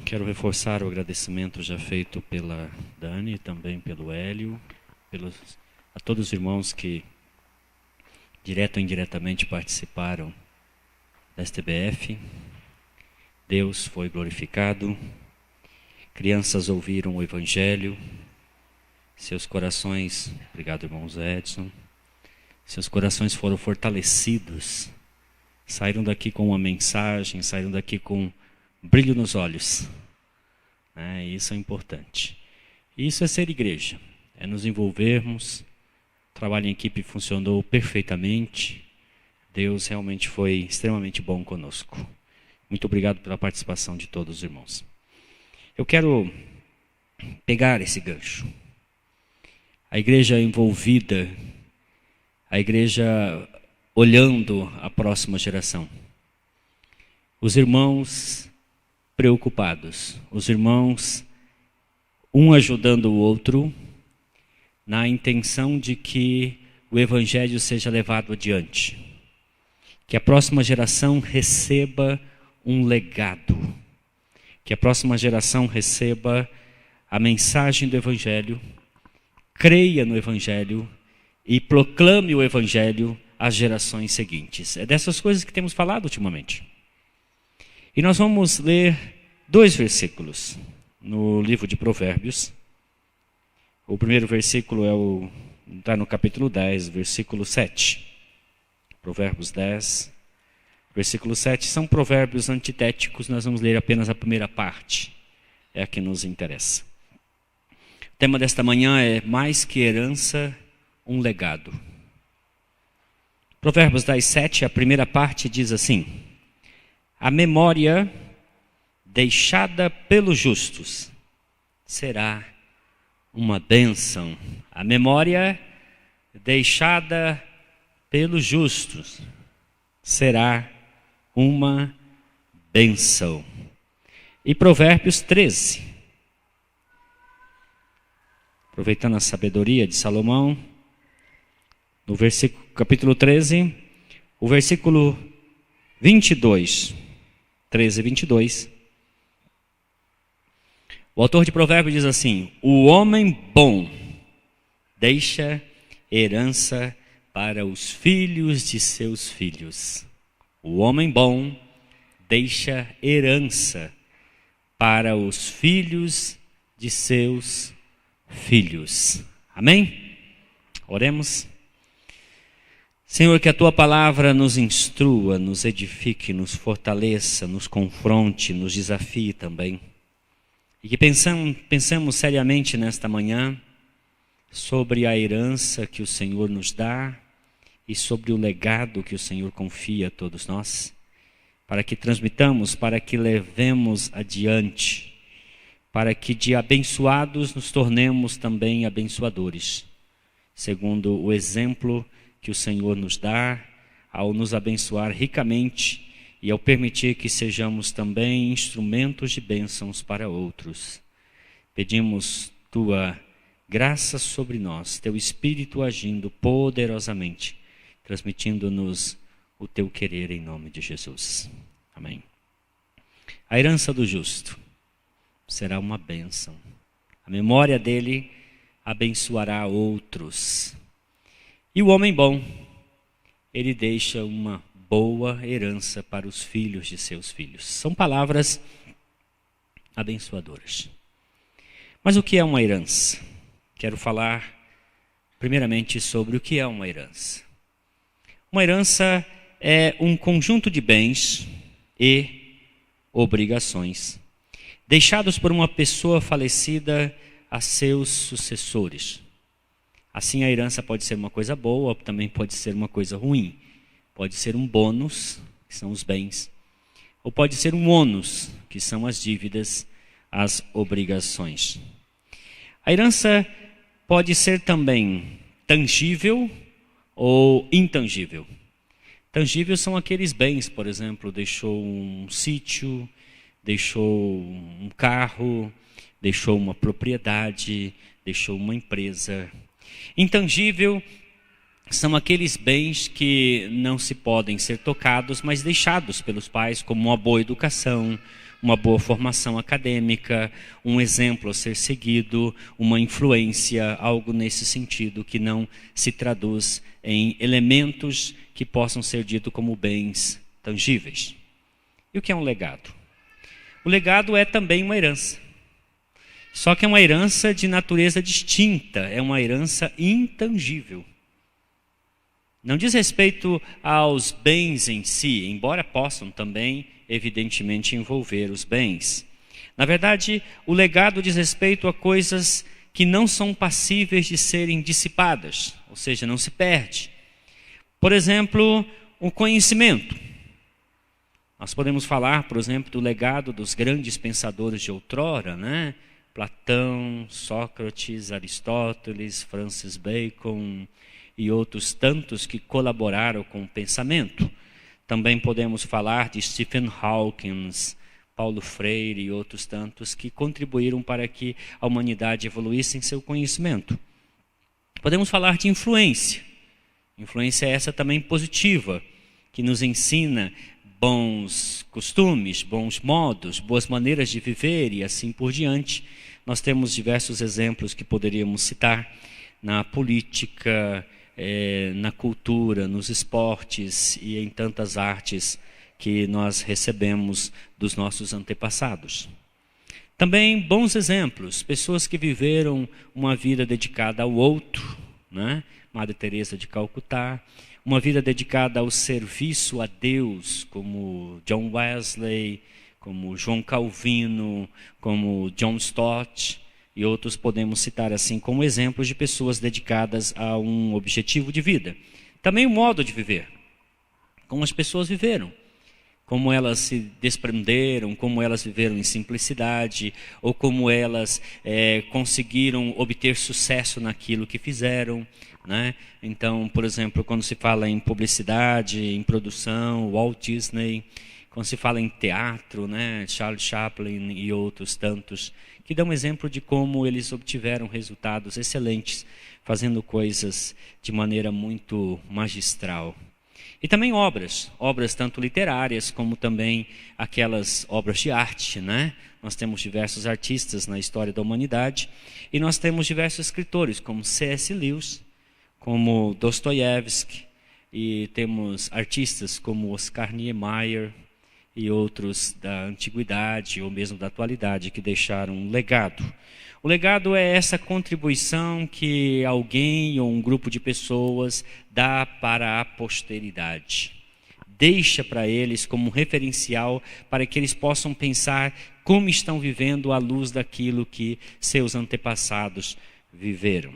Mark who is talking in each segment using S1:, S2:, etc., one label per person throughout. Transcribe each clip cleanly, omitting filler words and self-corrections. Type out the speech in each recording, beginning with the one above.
S1: Quero reforçar o agradecimento já feito pela Dani e também pelo Hélio, a todos os irmãos que, direto ou indiretamente, participaram da STBF. Deus foi glorificado, crianças ouviram o Evangelho, seus corações, obrigado irmãos Edson, seus corações foram fortalecidos, saíram daqui com uma mensagem, saíram daqui com brilho nos olhos. Isso é importante. Isso é ser igreja, é nos envolvermos. O trabalho em equipe funcionou perfeitamente. Deus realmente foi extremamente bom conosco. Muito obrigado pela participação de todos os irmãos. Eu quero pegar esse gancho. A igreja envolvida, a igreja olhando a próxima geração. Os irmãos preocupados, os irmãos um ajudando o outro na intenção de que o evangelho seja levado adiante, que a próxima geração receba um legado, que a próxima geração receba a mensagem do evangelho, creia no evangelho e proclame o evangelho às gerações seguintes. É dessas coisas que temos falado ultimamente. E nós vamos ler 2 versículos no livro de Provérbios. O primeiro versículo está no capítulo 10, versículo 7. Provérbios 10, versículo 7. São provérbios antitéticos, nós vamos ler apenas a primeira parte. É a que nos interessa. O tema desta manhã é mais que herança, um legado. Provérbios 10, 7, a primeira parte diz assim: a memória deixada pelos justos será uma bênção. A memória deixada pelos justos será uma bênção. E Provérbios 13. Aproveitando a sabedoria de Salomão, no capítulo 13, o versículo 22. 13 e 22. O autor de Provérbios diz assim: o homem bom deixa herança para os filhos de seus filhos. O homem bom deixa herança para os filhos de seus filhos. Amém? Oremos. Senhor, que a Tua palavra nos instrua, nos edifique, nos fortaleça, nos confronte, nos desafie também. E que pensemos seriamente nesta manhã sobre a herança que o Senhor nos dá e sobre o legado que o Senhor confia a todos nós, para que transmitamos, para que levemos adiante, para que de abençoados nos tornemos também abençoadores, segundo o exemplo que o Senhor nos dá ao nos abençoar ricamente e ao permitir que sejamos também instrumentos de bênçãos para outros. Pedimos Tua graça sobre nós, Teu Espírito agindo poderosamente, transmitindo-nos o Teu querer em nome de Jesus. Amém. A herança do justo será uma bênção. A memória dele abençoará outros. E o homem bom, ele deixa uma boa herança para os filhos de seus filhos. São palavras abençoadoras. Mas o que é uma herança? Quero falar primeiramente sobre o que é uma herança. Uma herança é um conjunto de bens e obrigações deixados por uma pessoa falecida a seus sucessores. Assim, a herança pode ser uma coisa boa, também pode ser uma coisa ruim. Pode ser um bônus, que são os bens, ou pode ser um ônus, que são as dívidas, as obrigações. A herança pode ser também tangível ou intangível. Tangível são aqueles bens, por exemplo, deixou um sítio, deixou um carro, deixou uma propriedade, deixou uma empresa. Intangível são aqueles bens que não se podem ser tocados, mas deixados pelos pais, como uma boa educação, uma boa formação acadêmica, um exemplo a ser seguido, uma influência, algo nesse sentido que não se traduz em elementos que possam ser ditos como bens tangíveis. E o que é um legado? O legado é também uma herança. Só que é uma herança de natureza distinta, é uma herança intangível. Não diz respeito aos bens em si, embora possam também, evidentemente, envolver os bens. Na verdade, o legado diz respeito a coisas que não são passíveis de serem dissipadas, ou seja, não se perde. Por exemplo, o conhecimento. Nós podemos falar, por exemplo, do legado dos grandes pensadores de outrora, né? Platão, Sócrates, Aristóteles, Francis Bacon e outros tantos que colaboraram com o pensamento. Também podemos falar de Stephen Hawking, Paulo Freire e outros tantos que contribuíram para que a humanidade evoluísse em seu conhecimento. Podemos falar de influência. Influência essa também positiva, que nos ensina bons costumes, bons modos, boas maneiras de viver e assim por diante. Nós temos diversos exemplos que poderíamos citar na política, na cultura, nos esportes e em tantas artes que nós recebemos dos nossos antepassados. Também bons exemplos, pessoas que viveram uma vida dedicada ao outro, né? Madre Teresa de Calcutá, uma vida dedicada ao serviço a Deus, como John Wesley, como João Calvino, como John Stott, e outros podemos citar assim como exemplos de pessoas dedicadas a um objetivo de vida. Também o modo de viver, como as pessoas viveram, como elas se desprenderam, como elas viveram em simplicidade, ou como elas conseguiram obter sucesso naquilo que fizeram, né? Então, por exemplo, quando se fala em publicidade, em produção, Walt Disney, quando se fala em teatro, né? Charles Chaplin e outros tantos, que dão exemplo de como eles obtiveram resultados excelentes, fazendo coisas de maneira muito magistral. E também obras tanto literárias como também aquelas obras de arte, né? Nós temos diversos artistas na história da humanidade e nós temos diversos escritores como C.S. Lewis, como Dostoiévski, e temos artistas como Oscar Niemeyer e outros da antiguidade ou mesmo da atualidade que deixaram um legado. O legado é essa contribuição que alguém ou um grupo de pessoas dá para a posteridade. Deixa para eles como um referencial para que eles possam pensar como estão vivendo à luz daquilo que seus antepassados viveram.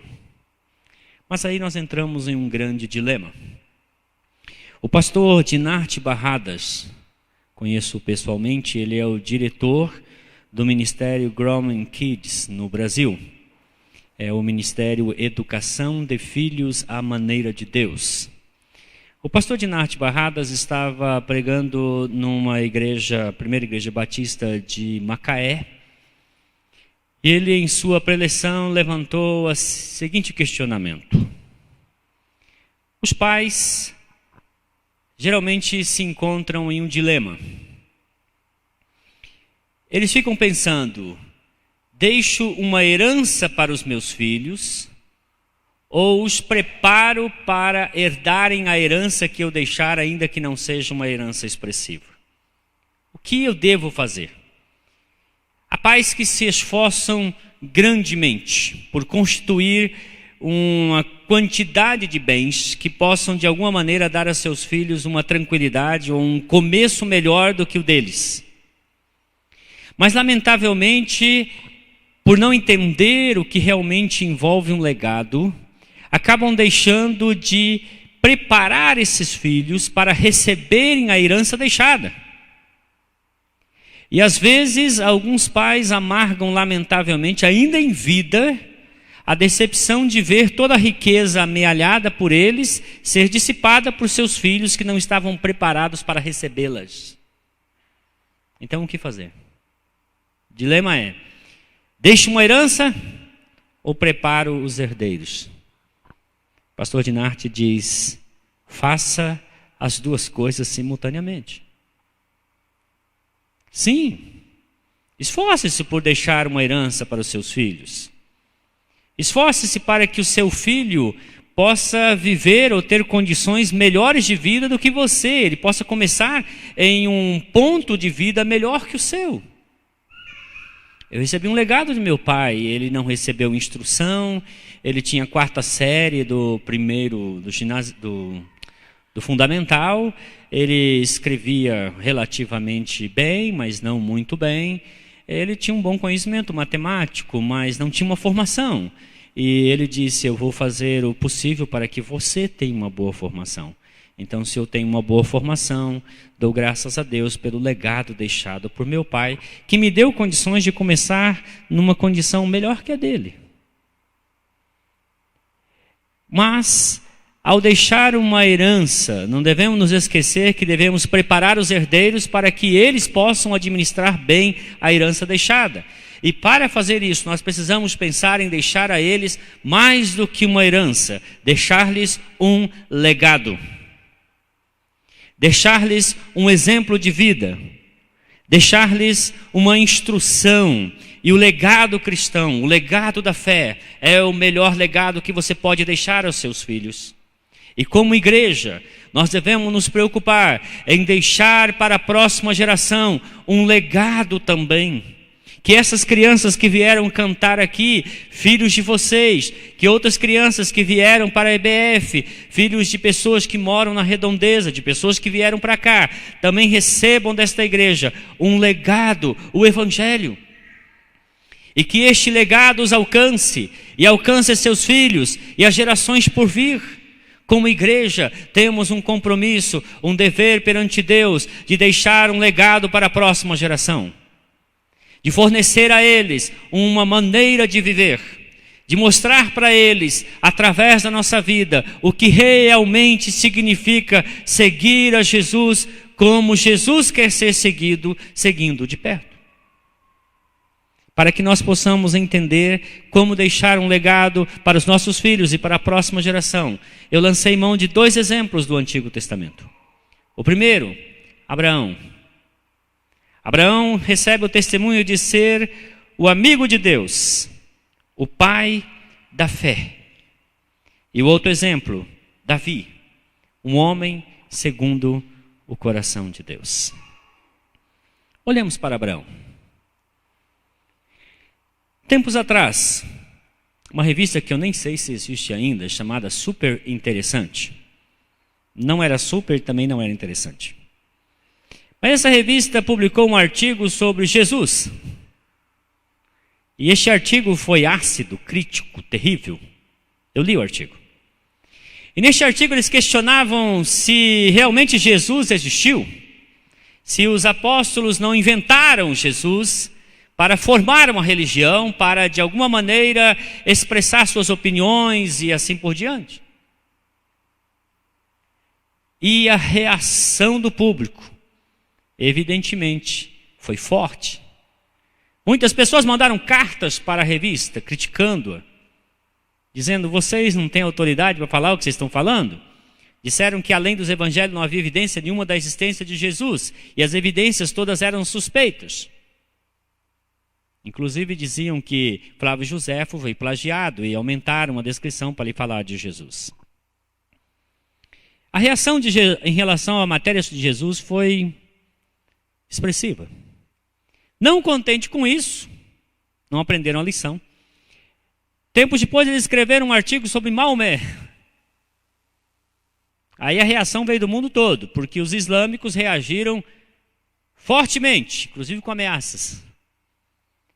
S1: Mas aí nós entramos em um grande dilema. O pastor Dinarte Barradas, conheço pessoalmente, ele é o diretor do Ministério Growing Kids no Brasil. É o Ministério Educação de Filhos à Maneira de Deus. O pastor Dinarte Barradas estava pregando numa igreja, primeira igreja batista de Macaé. E ele, em sua preleção, levantou o seguinte questionamento. Os pais geralmente se encontram em um dilema. Eles ficam pensando, deixo uma herança para os meus filhos ou os preparo para herdarem a herança que eu deixar, ainda que não seja uma herança expressiva? O que eu devo fazer? Há pais que se esforçam grandemente por constituir uma quantidade de bens que possam de alguma maneira dar a seus filhos uma tranquilidade ou um começo melhor do que o deles. Mas lamentavelmente, por não entender o que realmente envolve um legado, acabam deixando de preparar esses filhos para receberem a herança deixada. E às vezes alguns pais amargam lamentavelmente, ainda em vida, a decepção de ver toda a riqueza amealhada por eles ser dissipada por seus filhos que não estavam preparados para recebê-las. Então o que fazer? O dilema é, deixo uma herança ou preparo os herdeiros? Pastor Dinarte diz: faça as duas coisas simultaneamente. Sim, esforce-se por deixar uma herança para os seus filhos. Esforce-se para que o seu filho possa viver ou ter condições melhores de vida do que você. Ele possa começar em um ponto de vida melhor que o seu. Eu recebi um legado de meu pai. Ele não recebeu instrução. Ele tinha a 4ª série do ginásio, do fundamental. Ele escrevia relativamente bem, mas não muito bem. Ele tinha um bom conhecimento matemático, mas não tinha uma formação. E ele disse: eu vou fazer o possível para que você tenha uma boa formação. Então, se eu tenho uma boa formação, dou graças a Deus pelo legado deixado por meu pai, que me deu condições de começar numa condição melhor que a dele. Mas, ao deixar uma herança, não devemos nos esquecer que devemos preparar os herdeiros para que eles possam administrar bem a herança deixada. E para fazer isso, nós precisamos pensar em deixar a eles mais do que uma herança, deixar-lhes um legado. Deixar-lhes um exemplo de vida, deixar-lhes uma instrução. E o legado cristão, o legado da fé, é o melhor legado que você pode deixar aos seus filhos. E como igreja, nós devemos nos preocupar em deixar para a próxima geração um legado também. Que essas crianças que vieram cantar aqui, filhos de vocês, que outras crianças que vieram para a EBF, filhos de pessoas que moram na redondeza, de pessoas que vieram para cá, também recebam desta igreja um legado, o Evangelho. E que este legado os alcance, e alcance seus filhos e as gerações por vir. Como igreja, temos um compromisso, um dever perante Deus, de deixar um legado para a próxima geração. De fornecer a eles uma maneira de viver, de mostrar para eles, através da nossa vida, o que realmente significa seguir a Jesus, como Jesus quer ser seguido, seguindo de perto. Para que nós possamos entender como deixar um legado para os nossos filhos e para a próxima geração, eu lancei mão de 2 exemplos do Antigo Testamento. O primeiro, Abraão. Abraão recebe o testemunho de ser o amigo de Deus, o pai da fé. E o outro exemplo, Davi, um homem segundo o coração de Deus. Olhemos para Abraão. Tempos atrás, uma revista que eu nem sei se existe ainda, chamada Super Interessante. Não era super e também não era interessante. Mas essa revista publicou um artigo sobre Jesus. E este artigo foi ácido, crítico, terrível. Eu li o artigo. E neste artigo eles questionavam se realmente Jesus existiu. Se os apóstolos não inventaram Jesus para formar uma religião, para de alguma maneira expressar suas opiniões e assim por diante. E a reação do público, evidentemente, foi forte. Muitas pessoas mandaram cartas para a revista, criticando-a, dizendo: vocês não têm autoridade para falar o que vocês estão falando? Disseram que além dos evangelhos não havia evidência nenhuma da existência de Jesus, e as evidências todas eram suspeitas. Inclusive diziam que Flávio Josefo foi plagiado e aumentaram a descrição para lhe falar de Jesus. A reação em relação à matéria de Jesus foi expressiva. Não contente com isso, não aprenderam a lição. Tempos depois eles escreveram um artigo sobre Maomé. Aí a reação veio do mundo todo, porque os islâmicos reagiram fortemente, inclusive com ameaças.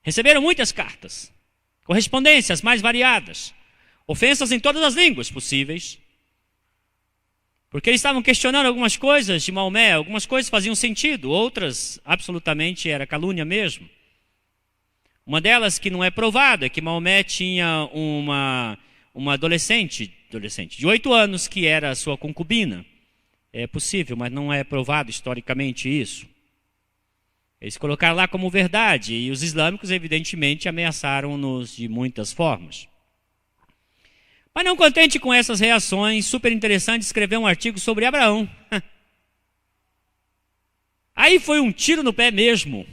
S1: Receberam muitas cartas, correspondências mais variadas, ofensas em todas as línguas possíveis. Porque eles estavam questionando algumas coisas de Maomé, algumas coisas faziam sentido, outras absolutamente era calúnia mesmo. Uma delas que não é provada, é que Maomé tinha uma adolescente de 8 anos que era a sua concubina. É possível, mas não é provado historicamente isso. Eles colocaram lá como verdade, e os islâmicos evidentemente ameaçaram-nos de muitas formas. Mas não contente com essas reações, super interessante, escreveu um artigo sobre Abraão. Aí foi um tiro no pé mesmo.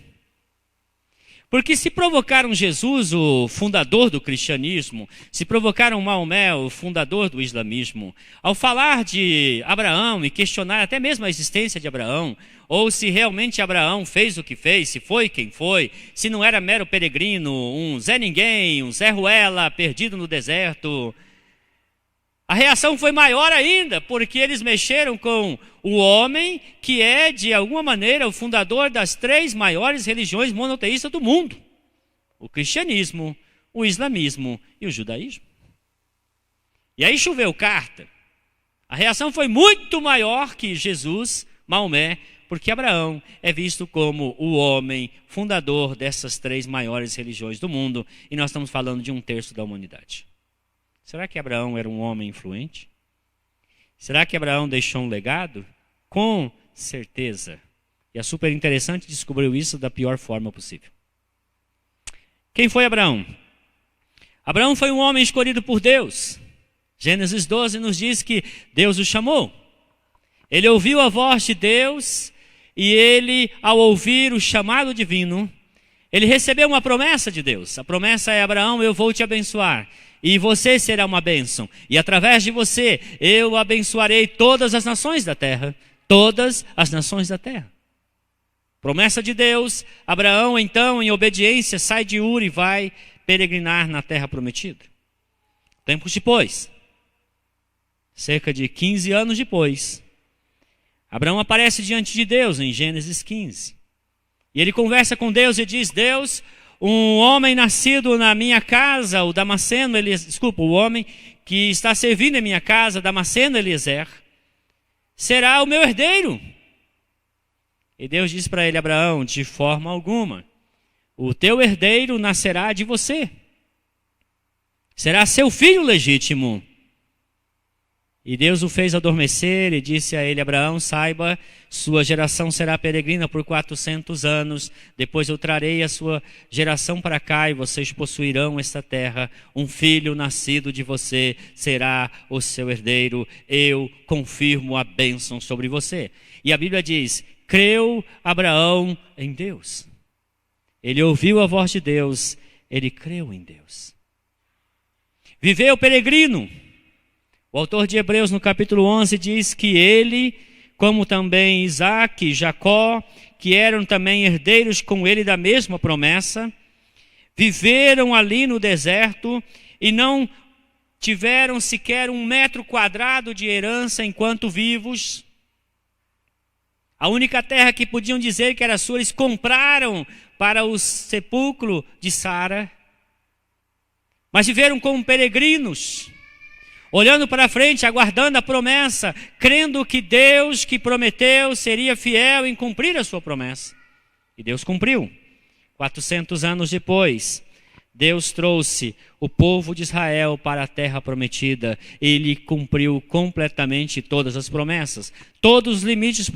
S1: Porque se provocaram Jesus, o fundador do cristianismo, se provocaram Maomé, o fundador do islamismo, ao falar de Abraão e questionar até mesmo a existência de Abraão, ou se realmente Abraão fez o que fez, se foi quem foi, se não era mero peregrino, um Zé Ninguém, um Zé Ruela perdido no deserto, a reação foi maior ainda, porque eles mexeram com o homem que é, de alguma maneira, o fundador das 3 maiores religiões monoteístas do mundo. O cristianismo, o islamismo e o judaísmo. E aí choveu carta. A reação foi muito maior que Jesus, Maomé, porque Abraão é visto como o homem fundador dessas 3 maiores religiões do mundo. E nós estamos falando de 1/3 da humanidade. Será que Abraão era um homem influente? Será que Abraão deixou um legado? Com certeza. E é super interessante descobrir isso da pior forma possível. Quem foi Abraão? Abraão foi um homem escolhido por Deus. Gênesis 12 nos diz que Deus o chamou. Ele ouviu a voz de Deus e ele, ao ouvir o chamado divino, ele recebeu uma promessa de Deus. A promessa é: Abraão, eu vou te abençoar. E você será uma bênção. E através de você, eu abençoarei todas as nações da terra. Todas as nações da terra. Promessa de Deus. Abraão, então, em obediência, sai de Ur e vai peregrinar na terra prometida. Tempos depois, cerca de 15 anos depois, Abraão aparece diante de Deus em Gênesis 15. E ele conversa com Deus e diz: Deus, um homem nascido na minha casa, o Damasceno, o homem que está servindo em minha casa, Damasceno Eliezer, será o meu herdeiro. E Deus diz para ele: Abraão, de forma alguma, o teu herdeiro nascerá de você. Será seu filho legítimo. E Deus o fez adormecer e disse a ele: Abraão, saiba, sua geração será peregrina por 400 anos. Depois eu trarei a sua geração para cá e vocês possuirão esta terra. Um filho nascido de você será o seu herdeiro. Eu confirmo a bênção sobre você. E a Bíblia diz: creu Abraão em Deus. Ele ouviu a voz de Deus, ele creu em Deus. Viveu peregrino. O autor de Hebreus, no capítulo 11, diz que ele, como também Isaac e Jacó, que eram também herdeiros com ele da mesma promessa, viveram ali no deserto e não tiveram sequer 1 metro quadrado de herança enquanto vivos. A única terra que podiam dizer que era sua, eles compraram para o sepulcro de Sara. Mas viveram como peregrinos, olhando para frente, aguardando a promessa, crendo que Deus que prometeu seria fiel em cumprir a sua promessa. E Deus cumpriu. 400 anos depois, Deus trouxe o povo de Israel para a terra prometida. Ele cumpriu completamente todas as promessas. Todos os limites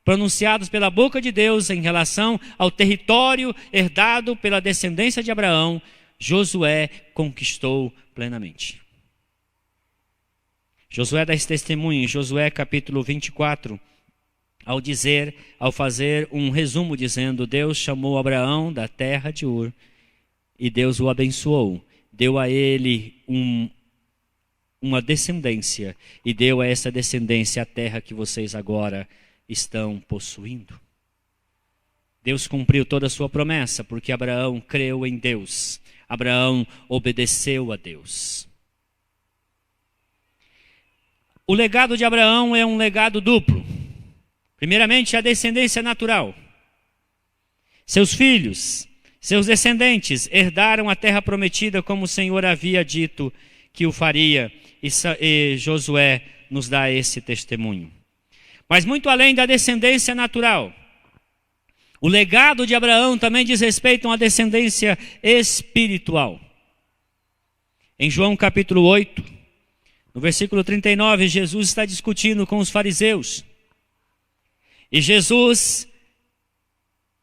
S1: pronunciados pela boca de Deus em relação ao território herdado pela descendência de Abraão, Josué conquistou plenamente. Josué dá esse testemunho em Josué capítulo 24, ao fazer um resumo dizendo: Deus chamou Abraão da terra de Ur e Deus o abençoou, deu a ele uma descendência e deu a essa descendência a terra que vocês agora estão possuindo. Deus cumpriu toda a sua promessa porque Abraão creu em Deus, Abraão obedeceu a Deus. O legado de Abraão é um legado duplo. Primeiramente, a descendência natural. Seus filhos, seus descendentes, herdaram a terra prometida como o Senhor havia dito que o faria. E Josué nos dá esse testemunho. Mas muito além da descendência natural, o legado de Abraão também diz respeito a uma descendência espiritual. Em João capítulo 8, no versículo 39, Jesus está discutindo com os fariseus. E Jesus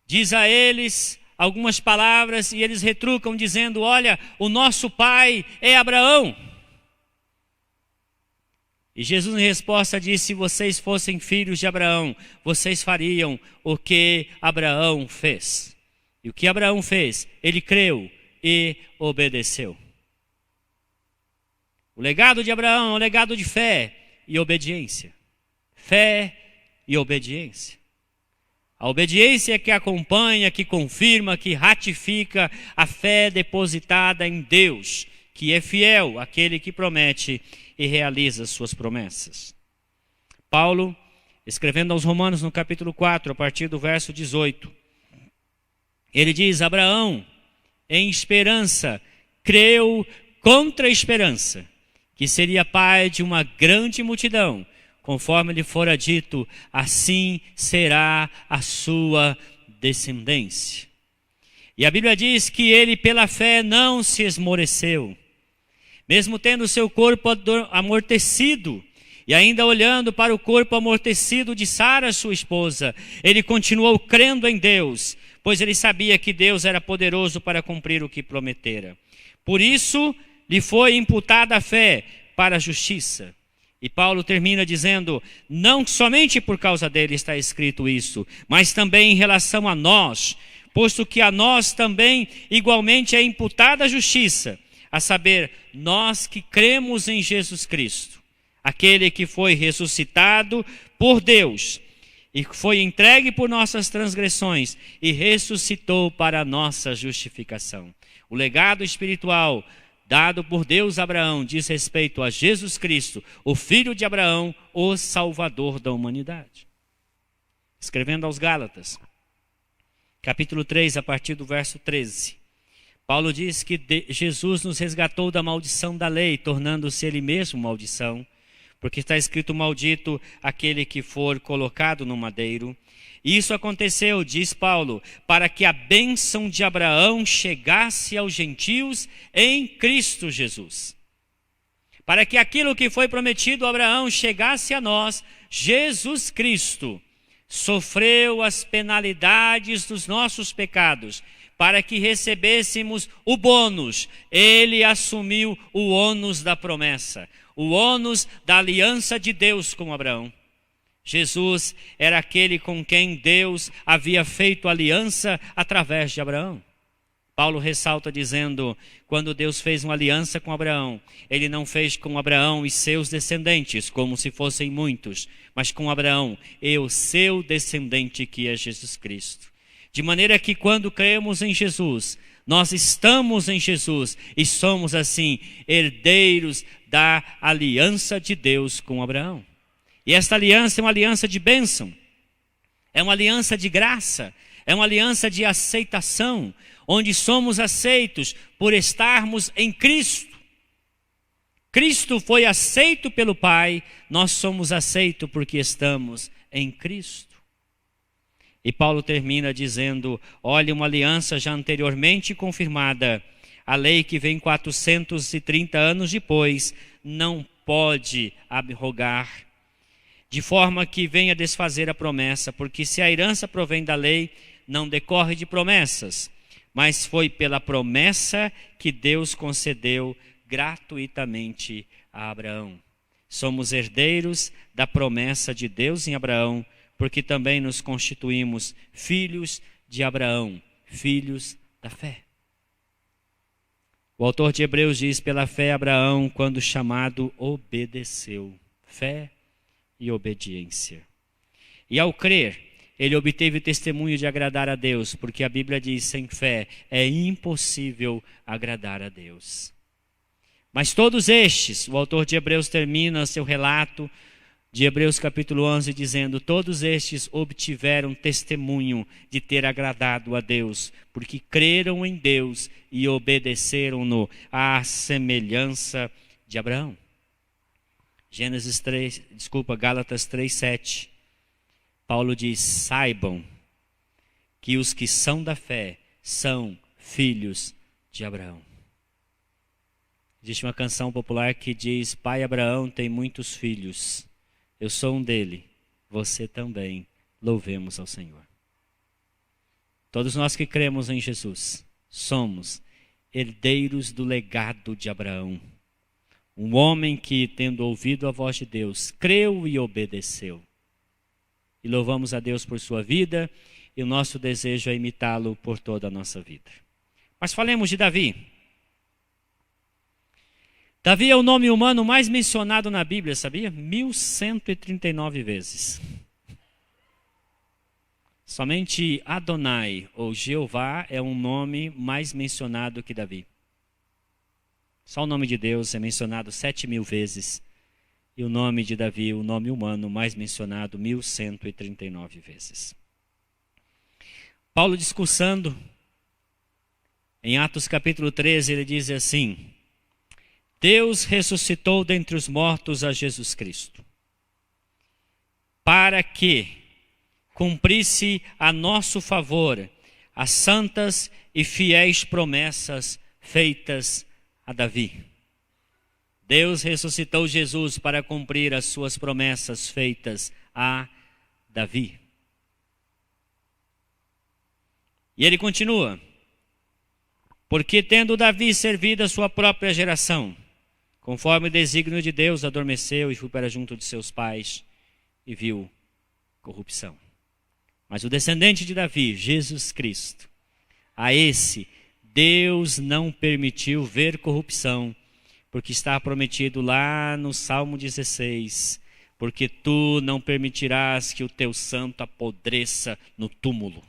S1: diz a eles algumas palavras e eles retrucam dizendo: olha, o nosso pai é Abraão. E Jesus, em resposta, disse: se vocês fossem filhos de Abraão, vocês fariam o que Abraão fez. E o que Abraão fez? Ele creu e obedeceu. O legado de Abraão é um legado de fé e obediência. Fé e obediência. A obediência é que acompanha, que confirma, que ratifica a fé depositada em Deus, que é fiel, aquele que promete e realiza suas promessas. Paulo, escrevendo aos Romanos no capítulo 4, a partir do verso 18, ele diz: Abraão, em esperança, creu contra a esperança, que seria pai de uma grande multidão, conforme lhe fora dito, assim será a sua descendência. E a Bíblia diz que ele pela fé não se esmoreceu, mesmo tendo seu corpo amortecido, e ainda olhando para o corpo amortecido de Sara, sua esposa, ele continuou crendo em Deus, pois ele sabia que Deus era poderoso para cumprir o que prometera. Por isso, lhe foi imputada a fé para a justiça. E Paulo termina dizendo: não somente por causa dele está escrito isso, mas também em relação a nós, posto que a nós também igualmente é imputada a justiça, a saber, nós que cremos em Jesus Cristo, aquele que foi ressuscitado por Deus, e foi entregue por nossas transgressões, e ressuscitou para a nossa justificação. O legado espiritual dado por Deus a Abraão diz respeito a Jesus Cristo, o filho de Abraão, o Salvador da humanidade. Escrevendo aos Gálatas, capítulo 3, a partir do verso 13, Paulo diz que Jesus nos resgatou da maldição da lei, tornando-se ele mesmo maldição, porque está escrito: maldito aquele que for colocado no madeiro. Isso aconteceu, diz Paulo, para que a bênção de Abraão chegasse aos gentios em Cristo Jesus. Para que aquilo que foi prometido a Abraão chegasse a nós, Jesus Cristo sofreu as penalidades dos nossos pecados, para que recebêssemos o bônus. Ele assumiu o ônus da promessa, o ônus da aliança de Deus com Abraão. Jesus era aquele com quem Deus havia feito aliança através de Abraão. Paulo ressalta dizendo: quando Deus fez uma aliança com Abraão, ele não fez com Abraão e seus descendentes, como se fossem muitos, mas com Abraão e o seu descendente, que é Jesus Cristo. De maneira que quando cremos em Jesus, nós estamos em Jesus e somos assim herdeiros da aliança de Deus com Abraão. E esta aliança é uma aliança de bênção, é uma aliança de graça, é uma aliança de aceitação, onde somos aceitos por estarmos em Cristo. Cristo foi aceito pelo Pai, nós somos aceitos porque estamos em Cristo. E Paulo termina dizendo: olha, uma aliança já anteriormente confirmada, a lei que vem 430 anos depois, não pode abrogar, de forma que venha desfazer a promessa, porque se a herança provém da lei, não decorre de promessas, mas foi pela promessa que Deus concedeu gratuitamente a Abraão. Somos herdeiros da promessa de Deus em Abraão, porque também nos constituímos filhos de Abraão, filhos da fé. O autor de Hebreus diz: pela fé Abraão, quando chamado, obedeceu. Fé e obediência. E ao crer, ele obteve o testemunho de agradar a Deus, porque a Bíblia diz: sem fé é impossível agradar a Deus. Mas todos estes, o autor de Hebreus termina seu relato de Hebreus capítulo 11 dizendo: todos estes obtiveram testemunho de ter agradado a Deus, porque creram em Deus e obedeceram-no à semelhança de Abraão. Gálatas 3:7. Paulo diz: saibam que os que são da fé são filhos de Abraão. Existe uma canção popular que diz: pai Abraão tem muitos filhos, eu sou um dele, você também, louvemos ao Senhor. Todos nós que cremos em Jesus somos herdeiros do legado de Abraão, Um homem que, tendo ouvido a voz de Deus, creu e obedeceu. E louvamos a Deus por sua vida, e o nosso desejo é imitá-lo por toda a nossa vida. Mas falemos de Davi. Davi é o nome humano mais mencionado na Bíblia, sabia? 1139 vezes. Somente Adonai, ou Jeová, é um nome mais mencionado que Davi. Só o nome de Deus é mencionado 7.000 vezes. E o nome de Davi, o nome humano mais mencionado, 1139 vezes. Paulo discursando, em Atos capítulo 13, ele diz assim: Deus ressuscitou dentre os mortos a Jesus Cristo, para que cumprisse a nosso favor as santas e fiéis promessas feitas a Davi. Deus ressuscitou Jesus para cumprir as suas promessas feitas a Davi. E ele continua: porque tendo Davi servido a sua própria geração, conforme o desígnio de Deus, adormeceu e foi para junto de seus pais e viu corrupção. Mas o descendente de Davi, Jesus Cristo, a esse Deus não permitiu ver corrupção, porque está prometido lá no Salmo 16, porque tu não permitirás que o teu santo apodreça no túmulo.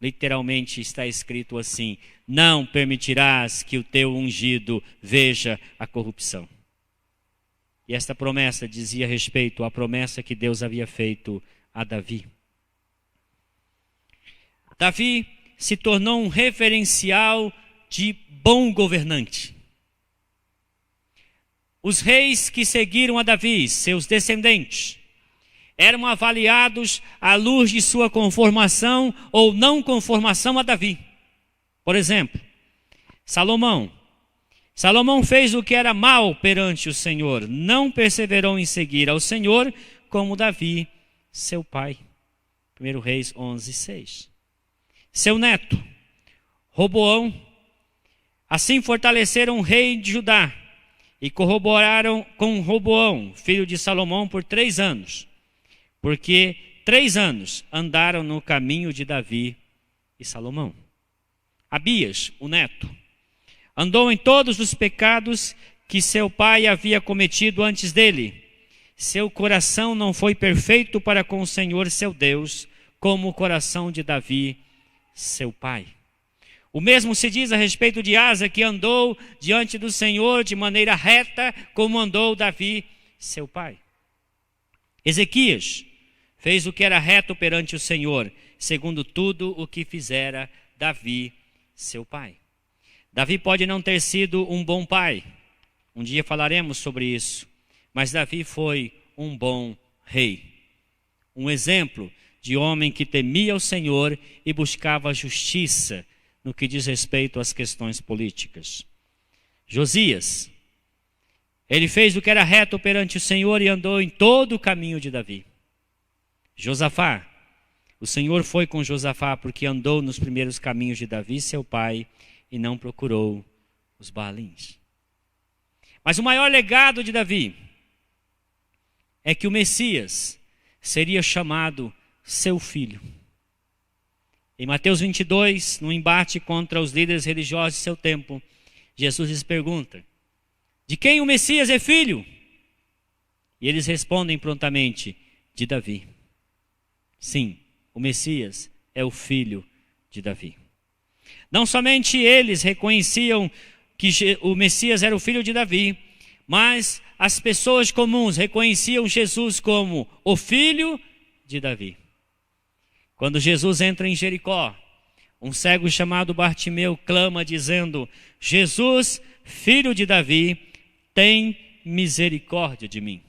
S1: Literalmente está escrito assim: não permitirás que o teu ungido veja a corrupção. E esta promessa dizia respeito à promessa que Deus havia feito a Davi. Davi se tornou um referencial de bom governante. Os reis que seguiram a Davi, seus descendentes, eram avaliados à luz de sua conformação ou não conformação a Davi. Por exemplo, Salomão. Salomão fez o que era mal perante o Senhor, não perseverou em seguir ao Senhor como Davi, seu pai. 1 Reis 11:6. Seu neto, Roboão, assim fortaleceram o rei de Judá e corroboraram com Roboão, filho de Salomão, por 3 anos. Porque 3 anos andaram no caminho de Davi e Salomão. Abias, o neto, andou em todos os pecados que seu pai havia cometido antes dele. Seu coração não foi perfeito para com o Senhor seu Deus, como o coração de Davi, seu pai. O mesmo se diz a respeito de Asa, que andou diante do Senhor de maneira reta, como andou Davi, seu pai. Ezequias fez o que era reto perante o Senhor, segundo tudo o que fizera Davi, seu pai. Davi pode não ter sido um bom pai, um dia falaremos sobre isso, mas Davi foi um bom rei. Um exemplo de homem que temia o Senhor e buscava justiça no que diz respeito às questões políticas. Josias, ele fez o que era reto perante o Senhor e andou em todo o caminho de Davi. Josafá, o Senhor foi com Josafá porque andou nos primeiros caminhos de Davi, seu pai, e não procurou os Baalins. Mas o maior legado de Davi é que o Messias seria chamado seu filho. Em Mateus 22, no embate contra os líderes religiosos de seu tempo, Jesus lhes pergunta: de quem o Messias é filho? E eles respondem prontamente: de Davi. Sim, o Messias é o filho de Davi. Não somente eles reconheciam que o Messias era o filho de Davi, mas as pessoas comuns reconheciam Jesus como o filho de Davi. Quando Jesus entra em Jericó, um cego chamado Bartimeu clama dizendo: Jesus, filho de Davi, tem misericórdia de mim.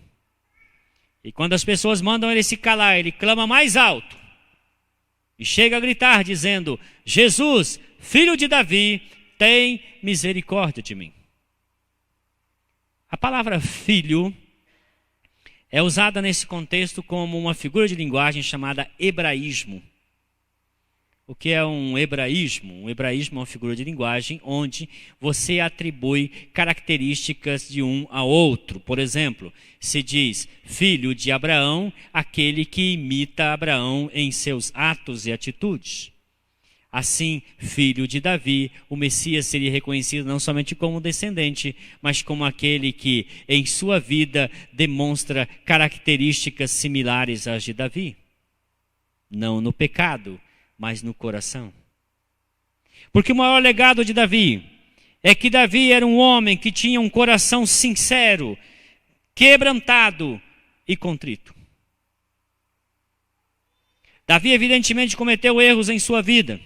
S1: E quando as pessoas mandam ele se calar, ele clama mais alto e chega a gritar dizendo: Jesus, filho de Davi, tem misericórdia de mim. A palavra filho é usada nesse contexto como uma figura de linguagem chamada hebraísmo. O que é um hebraísmo? Um hebraísmo é uma figura de linguagem onde você atribui características de um ao outro. Por exemplo, se diz filho de Abraão, aquele que imita Abraão em seus atos e atitudes. Assim, filho de Davi, o Messias seria reconhecido não somente como descendente, mas como aquele que, em sua vida, demonstra características similares às de Davi. Não no pecado, mas no coração. Porque o maior legado de Davi é que Davi era um homem que tinha um coração sincero, quebrantado e contrito. Davi evidentemente cometeu erros em sua vida.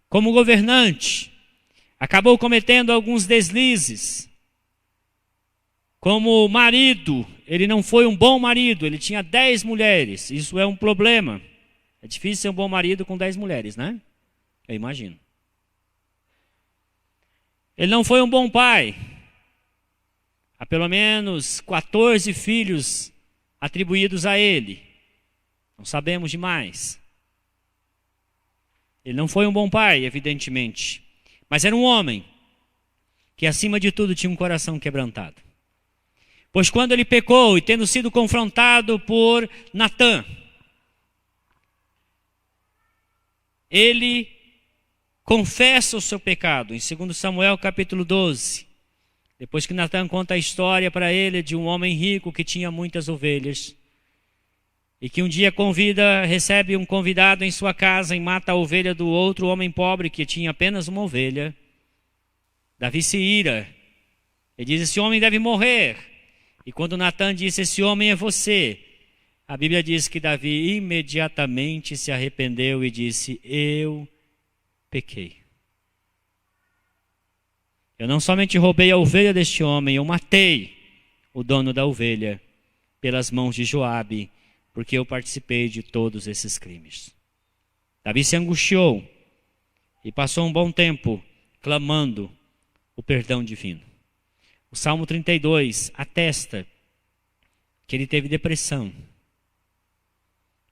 S1: Como governante, acabou cometendo alguns deslizes. Como marido, ele não foi um bom marido, ele tinha 10 mulheres. Isso é um problema. É difícil ser um bom marido com 10 mulheres, né? Eu imagino. Ele não foi um bom pai. Há pelo menos 14 filhos atribuídos a ele. Não sabemos demais. Ele não foi um bom pai, evidentemente. Mas era um homem que, acima de tudo, tinha um coração quebrantado. Pois quando ele pecou e tendo sido confrontado por Natã, ele confessa o seu pecado. Em 2 Samuel capítulo 12. Depois que Natã conta a história para ele de um homem rico que tinha muitas ovelhas. E que um dia recebe um convidado em sua casa e mata a ovelha do outro homem pobre que tinha apenas uma ovelha. Davi se ira. Ele diz, esse homem deve morrer. E quando Natã disse, esse homem é você, a Bíblia diz que Davi imediatamente se arrependeu e disse, eu pequei. Eu não somente roubei a ovelha deste homem, eu matei o dono da ovelha pelas mãos de Joabe, porque eu participei de todos esses crimes. Davi se angustiou e passou um bom tempo clamando o perdão divino. O Salmo 32 atesta que ele teve depressão,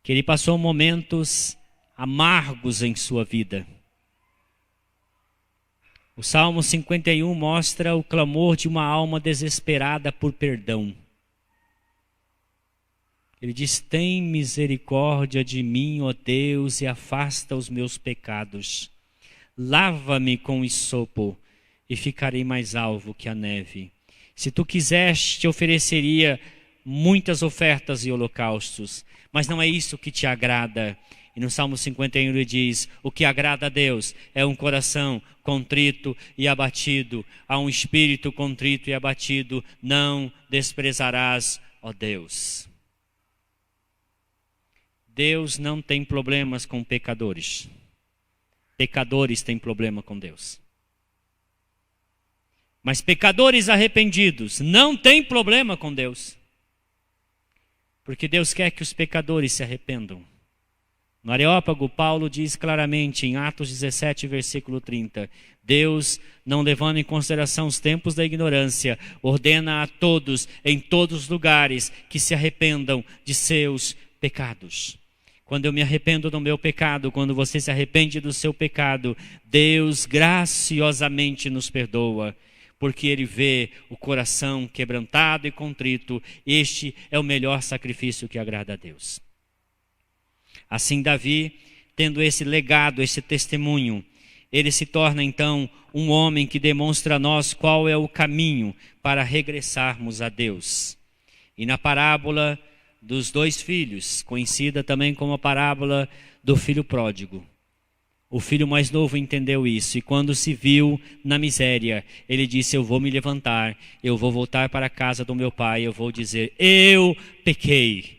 S1: que ele passou momentos amargos em sua vida. O Salmo 51 mostra o clamor de uma alma desesperada por perdão. Ele diz, tem misericórdia de mim, ó Deus, e afasta os meus pecados. Lava-me com hisopo e ficarei mais alvo que a neve. Se tu quiseste, te ofereceria muitas ofertas e holocaustos, mas não é isso que te agrada. E no Salmo 51 ele diz, o que agrada a Deus é um coração contrito e abatido. A um espírito contrito e abatido não desprezarás, ó Deus. Deus não tem problemas com pecadores. Pecadores têm problema com Deus. Mas pecadores arrependidos não têm problema com Deus. Porque Deus quer que os pecadores se arrependam. No Areópago, Paulo diz claramente em Atos 17, versículo 30, Deus, não levando em consideração os tempos da ignorância, ordena a todos, em todos os lugares, que se arrependam de seus pecados. Quando eu me arrependo do meu pecado, quando você se arrepende do seu pecado, Deus graciosamente nos perdoa, porque Ele vê o coração quebrantado e contrito. Este é o melhor sacrifício que agrada a Deus. Assim Davi, tendo esse legado, esse testemunho, ele se torna então um homem que demonstra a nós qual é o caminho para regressarmos a Deus. E na parábola dos 2 filhos, conhecida também como a parábola do filho pródigo, o filho mais novo entendeu isso, e quando se viu na miséria, ele disse, eu vou me levantar, eu vou voltar para a casa do meu pai, eu vou dizer, eu pequei.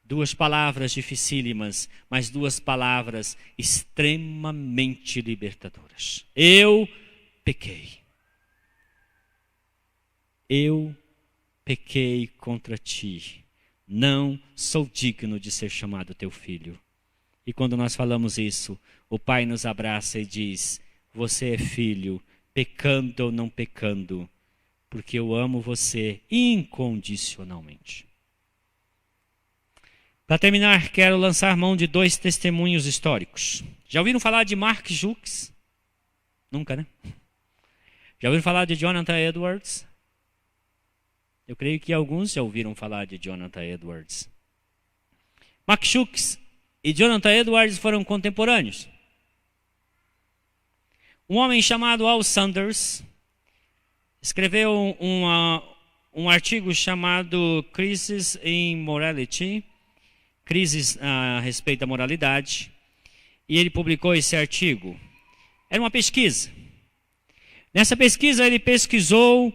S1: 2 palavras dificílimas, mas 2 palavras extremamente libertadoras. Eu pequei. Eu pequei contra ti. Não sou digno de ser chamado teu filho. E quando nós falamos isso, o Pai nos abraça e diz, você é filho, pecando ou não pecando, porque eu amo você incondicionalmente. Para terminar, quero lançar mão de 2 testemunhos históricos. Já ouviram falar de Mark Jukes? Nunca, né? Já ouviram falar de Jonathan Edwards? Eu creio que alguns já ouviram falar de Jonathan Edwards. Mark Jukes e Jonathan Edwards foram contemporâneos. Um homem chamado Al Sanders escreveu um artigo chamado Crisis in Morality, Crises a respeito da moralidade, e ele publicou esse artigo. Era uma pesquisa. Nessa pesquisa ele pesquisou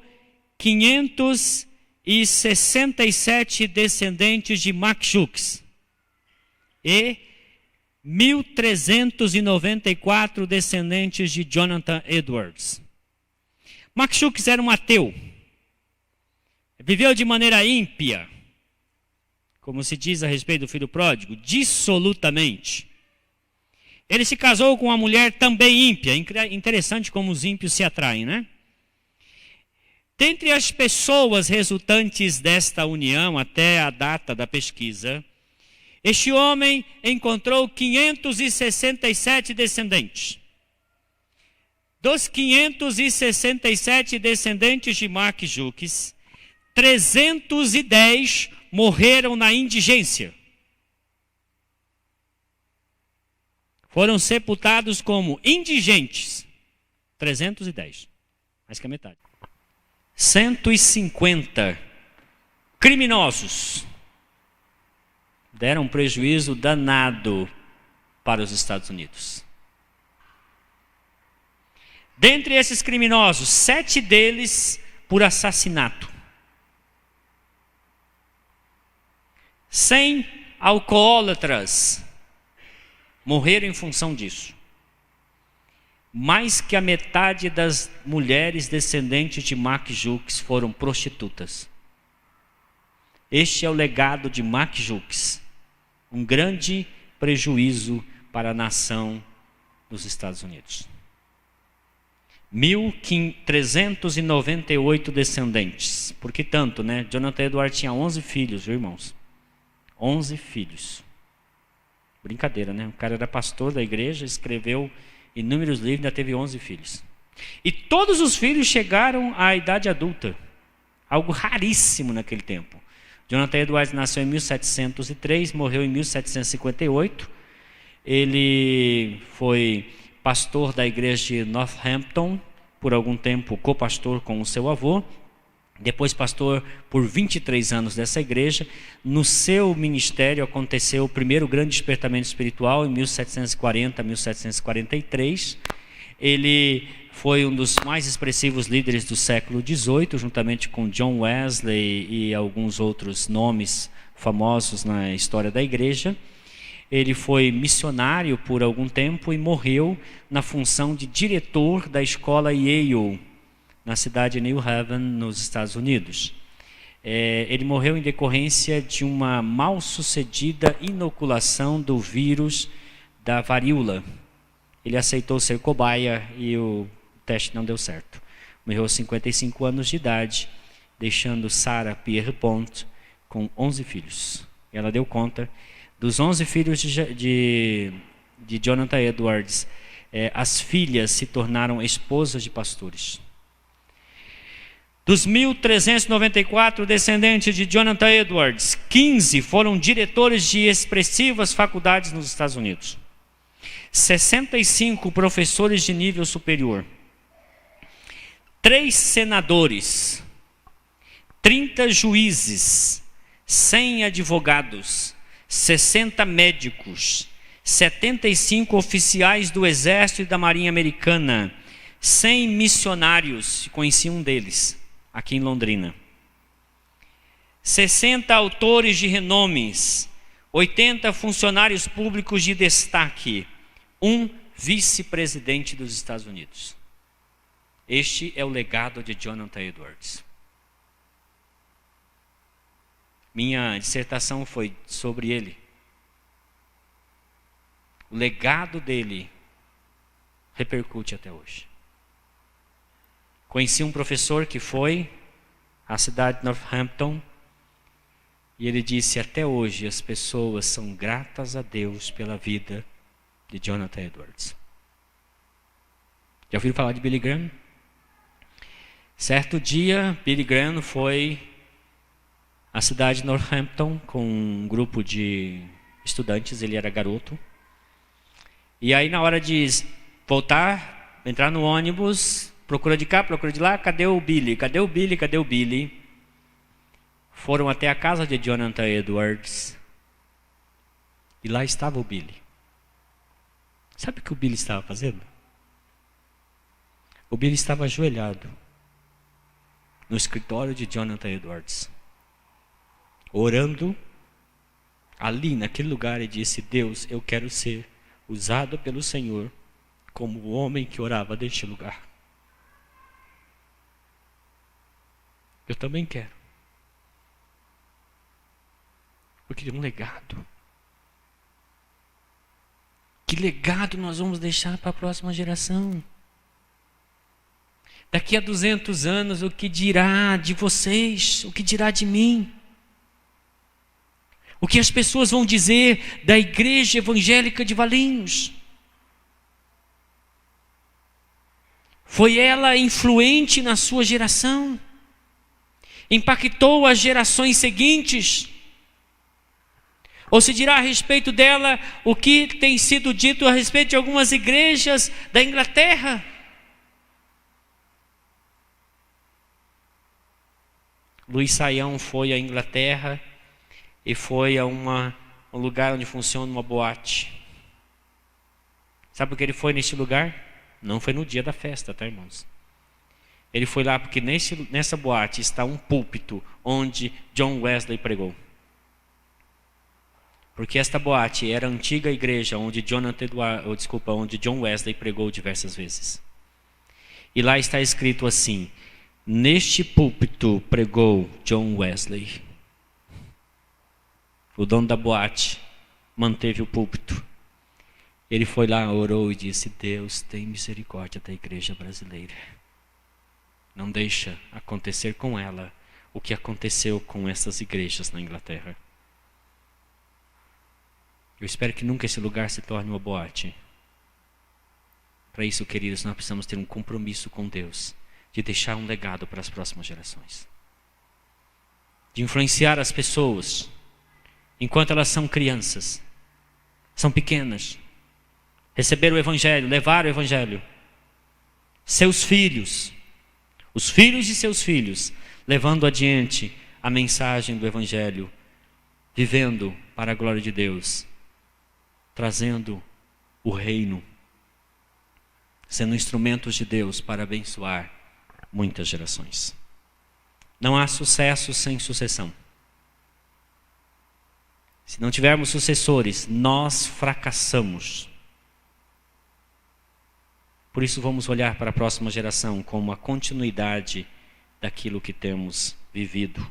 S1: 567 descendentes de Mark Jukes e 1.394 descendentes de Jonathan Edwards. Mark Jukes era um ateu. Viveu de maneira ímpia, como se diz a respeito do filho pródigo, dissolutamente. Ele se casou com uma mulher também ímpia. Interessante como os ímpios se atraem, né? Dentre as pessoas resultantes desta união até a data da pesquisa, este homem encontrou 567 descendentes. Dos 567 descendentes de Mark Jukes, 310 morreram na indigência. Foram sepultados como indigentes. 310. Mais que a metade. 150 criminosos deram um prejuízo danado para os Estados Unidos. Dentre esses criminosos, 7 deles por assassinato. 100 alcoólatras morreram em função disso. Mais que a metade das mulheres descendentes de Mark Jukes foram prostitutas. Este é o legado de Mark Jukes. Um grande prejuízo para a nação dos Estados Unidos. 1.398 descendentes. Por que tanto, né? Jonathan Edwards tinha 11 filhos, viu, irmãos? 11 filhos. Brincadeira, né? O cara era pastor da igreja, escreveu inúmeros livros, ainda teve 11 filhos. E todos os filhos chegaram à idade adulta. Algo raríssimo naquele tempo. Jonathan Edwards nasceu em 1703, morreu em 1758. Ele foi pastor da igreja de Northampton, por algum tempo co-pastor com o seu avô. Depois pastor por 23 anos dessa igreja. No seu ministério aconteceu o primeiro grande despertamento espiritual em 1740, 1743. Ele foi um dos mais expressivos líderes do século XVIII, juntamente com John Wesley e alguns outros nomes famosos na história da igreja. Ele foi missionário por algum tempo e morreu na função de diretor da escola Yale, na cidade de New Haven, nos Estados Unidos. Ele morreu em decorrência de uma mal-sucedida inoculação do vírus da varíola. Ele aceitou ser cobaia e o teste não deu certo. Morreu aos 55 anos de idade, deixando Sarah Pierrepont com 11 filhos. Ela deu conta dos 11 filhos de Jonathan Edwards. As filhas se tornaram esposas de pastores. Dos 1.394 descendentes de Jonathan Edwards, 15 foram diretores de expressivas faculdades nos Estados Unidos. 65 professores de nível superior. 3 senadores. 30 juízes. 100 advogados. 60 médicos. 75 oficiais do Exército e da Marinha Americana. 100 missionários, conheci um deles aqui em Londrina. 60 autores de renomes, 80 funcionários públicos de destaque, um vice-presidente dos Estados Unidos. Este é o legado de Jonathan Edwards. Minha dissertação foi sobre ele. O legado dele repercute até hoje. Conheci um professor que foi à cidade de Northampton E ele disse: até hoje as pessoas são gratas a Deus pela vida de Jonathan Edwards. Já ouviram falar de Billy Graham? Certo dia, Billy Graham foi à cidade de Northampton com um grupo de estudantes, ele era garoto. E aí na hora de voltar, entrar no ônibus, procura de cá, procura de lá, cadê o Billy? Cadê o Billy? Cadê o Billy? Foram até a casa de Jonathan Edwards e lá estava o Billy. Sabe o que o Billy estava fazendo? O Billy estava ajoelhado no escritório de Jonathan Edwards, orando ali naquele lugar, e disse: Deus, eu quero ser usado pelo Senhor como o homem que orava neste lugar. Eu também quero. Eu queria um legado. Que legado nós vamos deixar para a próxima geração? Daqui a 200 anos, o que dirá de vocês? O que dirá de mim? O que as pessoas vão dizer da Igreja Evangélica de Valinhos? Foi ela influente na sua geração? Impactou as gerações seguintes? Ou se dirá a respeito dela o que tem sido dito a respeito de algumas igrejas da Inglaterra? Luiz Saião foi à Inglaterra e foi a um lugar onde funciona uma boate. Sabe por que ele foi nesse lugar? Não foi no dia da festa, tá, irmãos? Ele foi lá porque nessa boate está um púlpito onde John Wesley pregou. Porque esta boate era a antiga igreja onde onde John Wesley pregou diversas vezes. E lá está escrito assim: neste púlpito pregou John Wesley. O dono da boate manteve o púlpito. Ele foi lá, orou e disse: Deus, tem misericórdia da igreja brasileira. Não deixa acontecer com ela o que aconteceu com essas igrejas na Inglaterra. Eu espero que nunca esse lugar se torne uma boate. Para isso, queridos, nós precisamos ter um compromisso com Deus, de deixar um legado para as próximas gerações, de influenciar as pessoas enquanto elas são crianças, são pequenas, receber o Evangelho, levar o Evangelho, seus filhos, os filhos de seus filhos, levando adiante a mensagem do Evangelho, vivendo para a glória de Deus, trazendo o reino, sendo instrumentos de Deus para abençoar muitas gerações. Não há sucesso sem sucessão. Se não tivermos sucessores, nós fracassamos. Por isso vamos olhar para a próxima geração como a continuidade daquilo que temos vivido.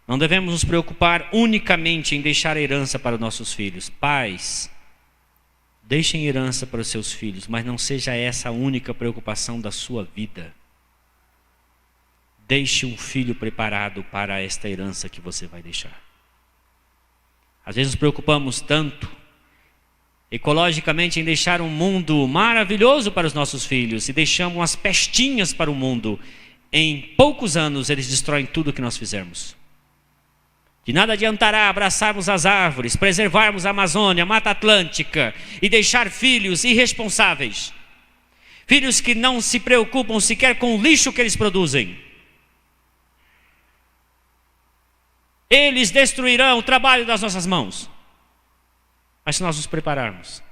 S1: Não devemos nos preocupar unicamente em deixar a herança para nossos filhos. Pais, deixem herança para os seus filhos, mas não seja essa a única preocupação da sua vida. Deixe um filho preparado para esta herança que você vai deixar. Às vezes nos preocupamos tanto ecologicamente em deixar um mundo maravilhoso para os nossos filhos e deixamos umas pestinhas para o mundo. Em poucos anos eles destroem tudo que nós fizermos. De nada adiantará abraçarmos as árvores, preservarmos a Amazônia, a Mata Atlântica e deixar filhos irresponsáveis. Filhos que não se preocupam sequer com o lixo que eles produzem. Eles destruirão o trabalho das nossas mãos. Mas se nós nos prepararmos,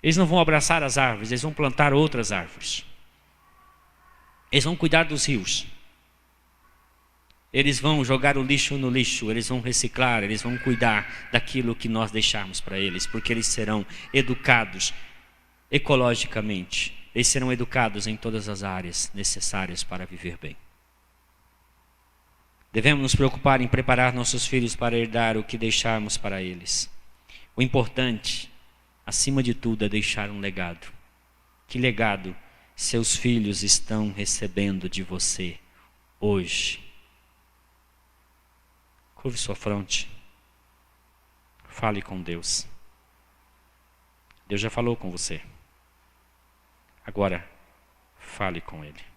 S1: eles não vão abraçar as árvores, eles vão plantar outras árvores. Eles vão cuidar dos rios. Eles vão jogar o lixo no lixo, eles vão reciclar, eles vão cuidar daquilo que nós deixarmos para eles, porque eles serão educados ecologicamente. Eles serão educados em todas as áreas necessárias para viver bem. Devemos nos preocupar em preparar nossos filhos para herdar o que deixarmos para eles. O importante, acima de tudo, é deixar um legado. Que legado seus filhos estão recebendo de você hoje? Curve sua fronte. Fale com Deus. Deus já falou com você. Agora, fale com Ele.